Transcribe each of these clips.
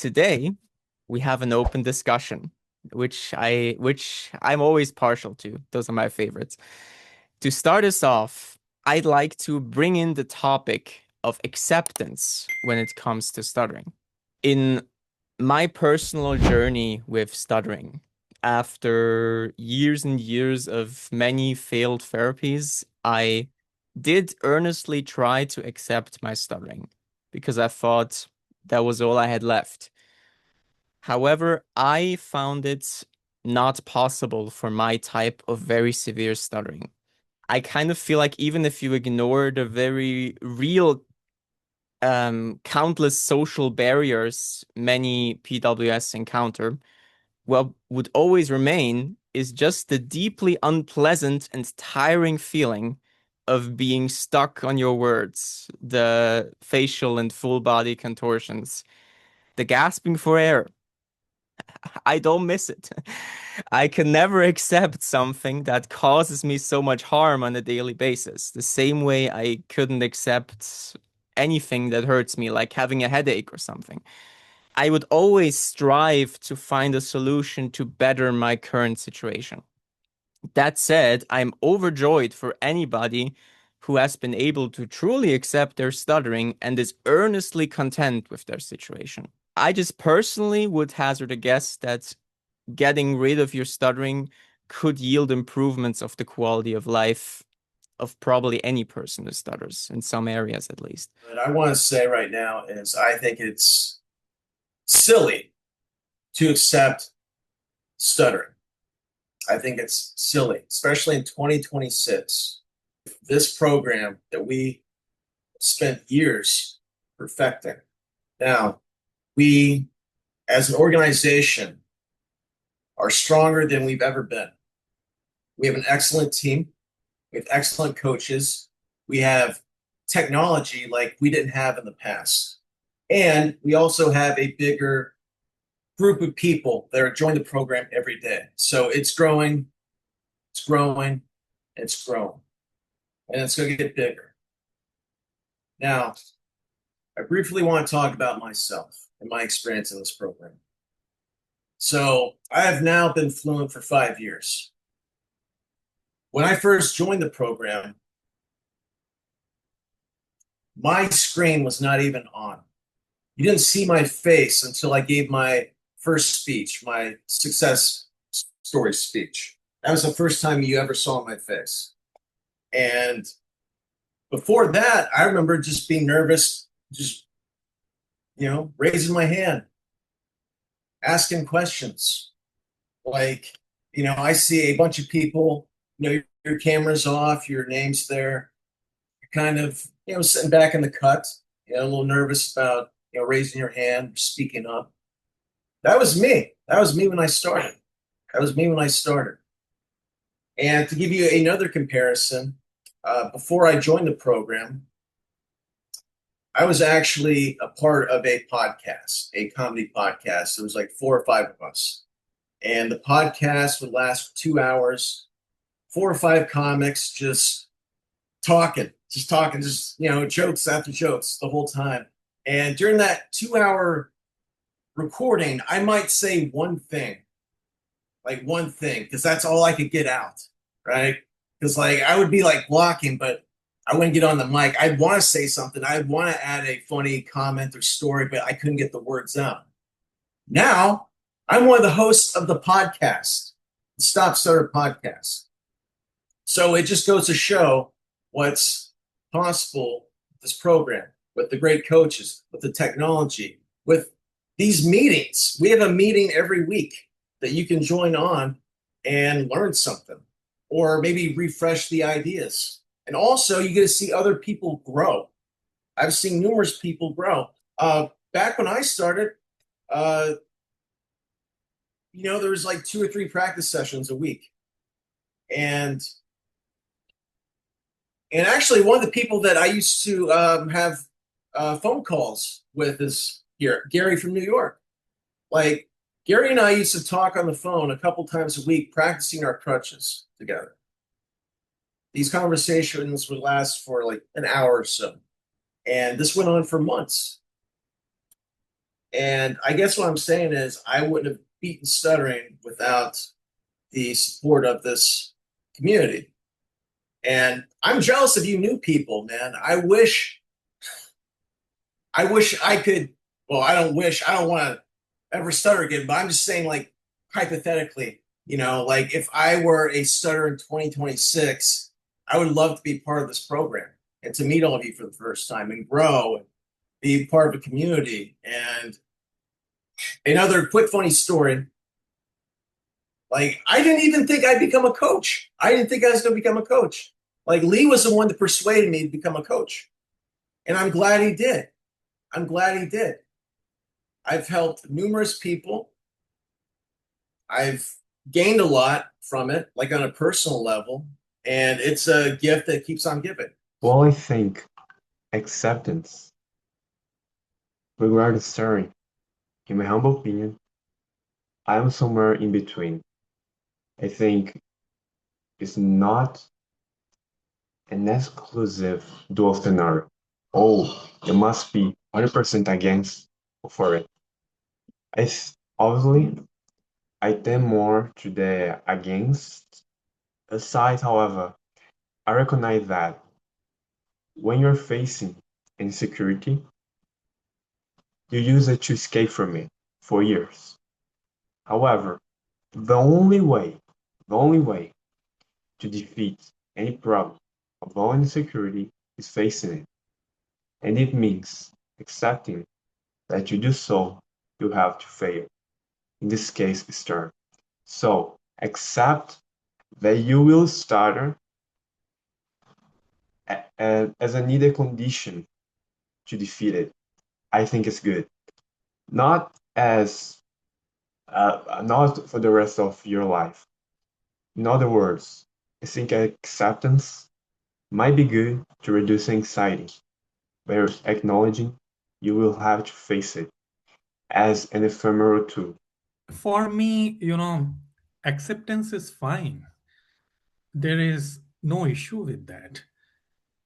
Today, we have an open discussion, which I'm always partial to. Those are my favorites. To start us off, I'd like to bring in the topic of acceptance when it comes to stuttering. In my personal journey with stuttering, after years and years of many failed therapies, I did earnestly try to accept my stuttering because I thought that was all I had left. However, I found it not possible for my type of very severe stuttering. I kind of feel like even if you ignore the very real countless social barriers many PWS encounter, what would always remain is just the deeply unpleasant and tiring feeling of being stuck on your words, the facial and full body contortions, the gasping for air. I don't miss it. I can never accept something that causes me so much harm on a daily basis. The same way I couldn't accept anything that hurts me, like having a headache or something. I would always strive to find a solution to better my current situation. That said, I'm overjoyed for anybody who has been able to truly accept their stuttering and is earnestly content with their situation. I just personally would hazard a guess that getting rid of your stuttering could yield improvements of the quality of life of probably any person who stutters, in some areas at least. But I want to say right now is I think it's silly to accept stuttering. I think it's silly, especially in 2026. This program that we spent years perfecting. Now, we as an organization are stronger than we've ever been. We have an excellent team. We have excellent coaches. We have technology like we didn't have in the past. And we also have a bigger group of people that are joining the program every day. So it's growing, it's growing, it's growing, and it's going to get bigger. Now, I briefly want to talk about myself and my experience in this program. So I have now been fluent for 5 years. When I first joined the program, my screen was not even on. You didn't see my face until I gave my first speech, my success story speech. That was the first time you ever saw my face. And before that, I remember just being nervous, just, raising my hand, asking questions. Like, I see a bunch of people, your camera's off, your name's there, you're kind of, sitting back in the cut, a little nervous about, raising your hand, speaking up. That was me. That was me when I started. That was me when I started. And to give you another comparison, before I joined the program, I was actually a part of a podcast, a comedy podcast. There was like 4 or 5 of us. And the podcast would last for 2 hours, 4 or 5 comics just talking, jokes after jokes the whole time. And during that 2 hour recording, I might say one thing, because that's all I could get out, right? Because like I would be like blocking, but I wouldn't get on the mic. I'd want to say something. I'd want to add a funny comment or story, but I couldn't get the words out. Now I'm one of the hosts of the podcast, the StopStutter podcast. So it just goes to show what's possible with this program, with the great coaches, with the technology, with these meetings. We have a meeting every week that you can join on and learn something, or maybe refresh the ideas. And also, you get to see other people grow. I've seen numerous people grow. Back when I started, there was like 2 or 3 practice sessions a week, and actually, one of the people that I used to have phone calls with is here, Gary from New York. Like, Gary and I used to talk on the phone a couple times a week, practicing our crutches together. These conversations would last for like an hour or so. And this went on for months. And I guess what I'm saying is I wouldn't have beaten stuttering without the support of this community. And I'm jealous of you new people, man. I wish I could, well, I don't want to ever stutter again, but I'm just saying, like, hypothetically, like if I were a stutter in 2026, I would love to be part of this program and to meet all of you for the first time and grow and be part of a community. And another quick funny story, like, I didn't even think I'd become a coach. I didn't think I was going to become a coach. Like, Lee was the one that persuaded me to become a coach. And I'm glad he did. I'm glad he did. I've helped numerous people. I've gained a lot from it, like on a personal level, and it's a gift that keeps on giving. Well, I think acceptance, regarding stuttering, in my humble opinion, I'm somewhere in between. I think it's not an exclusive dual scenario. Oh, you must be 100% against for it. Obviously, I tend more to the against side. However, I recognize that when you're facing insecurity, you use it to escape from it for years. However, the only way, the only way to defeat any problem of all insecurity is facing it. And it means accepting that to do so, you have to fail. In this case, start. So accept that you will stutter as a needed condition to defeat it. I think it's good. Not as not for the rest of your life. In other words, I think acceptance might be good to reduce anxiety, by acknowledging you will have to face it as an ephemeral tool. For me, acceptance is fine. There is no issue with that.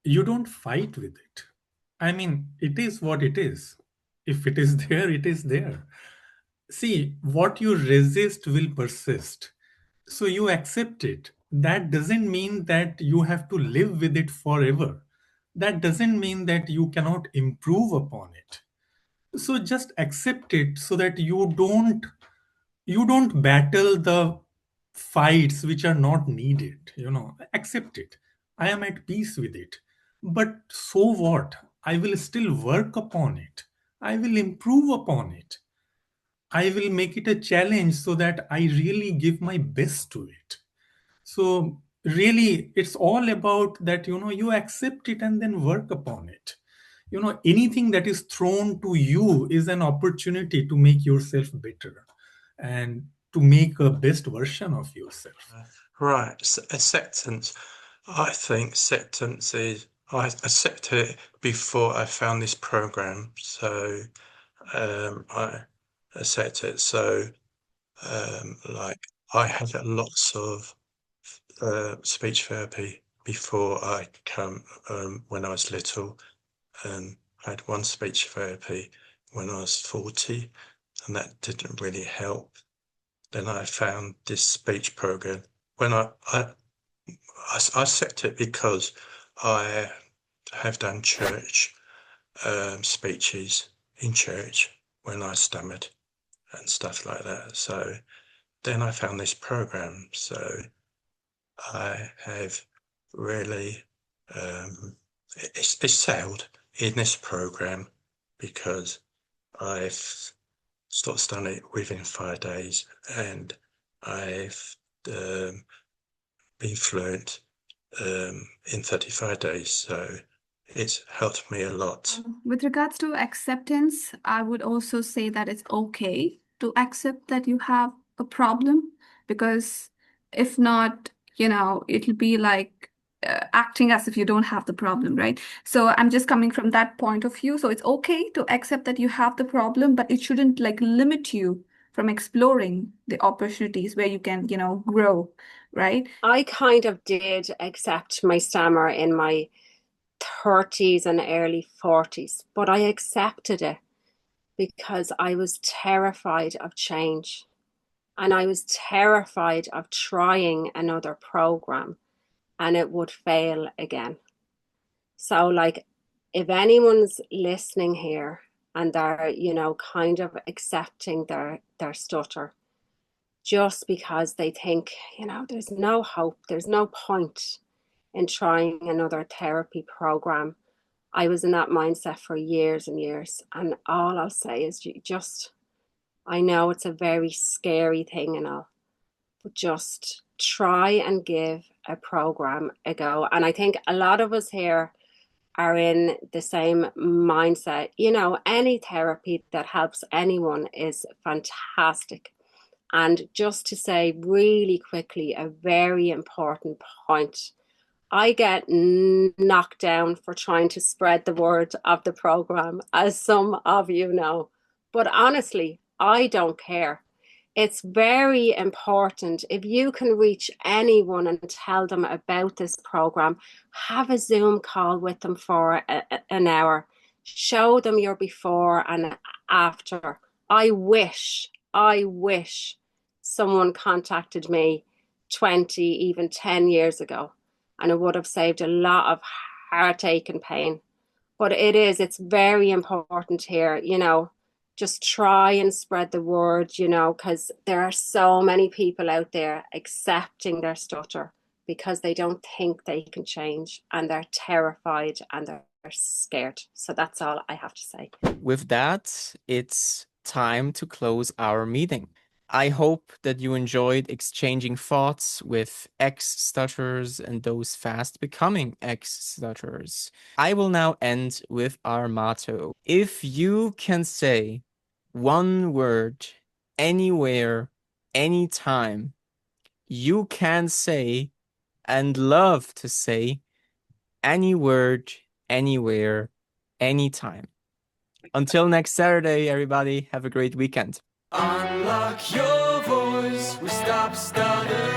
You don't fight with it. I mean, it is what it is. If it is there, it is there. See, what you resist will persist. So you accept it. That doesn't mean that you have to live with it forever. That doesn't mean that you cannot improve upon it. So just accept it so that you don't battle the fights which are not needed. Accept it. I am at peace with it. But so what? I will still work upon it. I will improve upon it. I will make it a challenge so that I really give my best to it. So really, it's all about that, you accept it and then work upon it. Anything that is thrown to you is an opportunity to make yourself better and to make a best version of yourself. Right, acceptance. I think acceptance is I accepted it before I found this program, so I accept it. So like I had lots of speech therapy before I come when I was little. I had one speech therapy when I was 40, and that didn't really help. Then I found this speech program. When I accept it because I have done church speeches in church when I stammered and stuff like that. So then I found this program. So I have really excelled in this program because I've done it within 5 days, and I've been fluent in 35 days. So it's helped me a lot. With regards to acceptance, I would also say that it's okay to accept that you have a problem, because if not, it'll be like acting as if you don't have the problem, right? So I'm just coming from that point of view. So it's okay to accept that you have the problem, but it shouldn't like limit you from exploring the opportunities where you can, grow, right? I kind of did accept my stammer in my 30s and early 40s, but I accepted it because I was terrified of change. And I was terrified of trying another program and it would fail again. So, like, if anyone's listening here and they're, kind of accepting their stutter just because they think, there's no hope, there's no point in trying another therapy program. I was in that mindset for years and years. And all I'll say is I know it's a very scary thing and all, but just try and give a program a go. And I think a lot of us here are in the same mindset. Any therapy that helps anyone is fantastic. And just to say really quickly, a very important point. I get knocked down for trying to spread the word of the program, as some of you know. But honestly, I don't care. It's very important. If you can reach anyone and tell them about this program, have a Zoom call with them for an hour. Show them your before and after. I wish someone contacted me 20, even 10 years ago, and it would have saved a lot of heartache and pain. But it's very important here, just try and spread the word, because there are so many people out there accepting their stutter because they don't think they can change and they're terrified and they're scared. So that's all I have to say. With that, it's time to close our meeting. I hope that you enjoyed exchanging thoughts with ex-stutters and those fast becoming ex-stutters. I will now end with our motto. If you can say one word anywhere, anytime, you can say and love to say any word, anywhere, anytime. Until next Saturday, everybody, have a great weekend. Unlock your voice with StopStutter.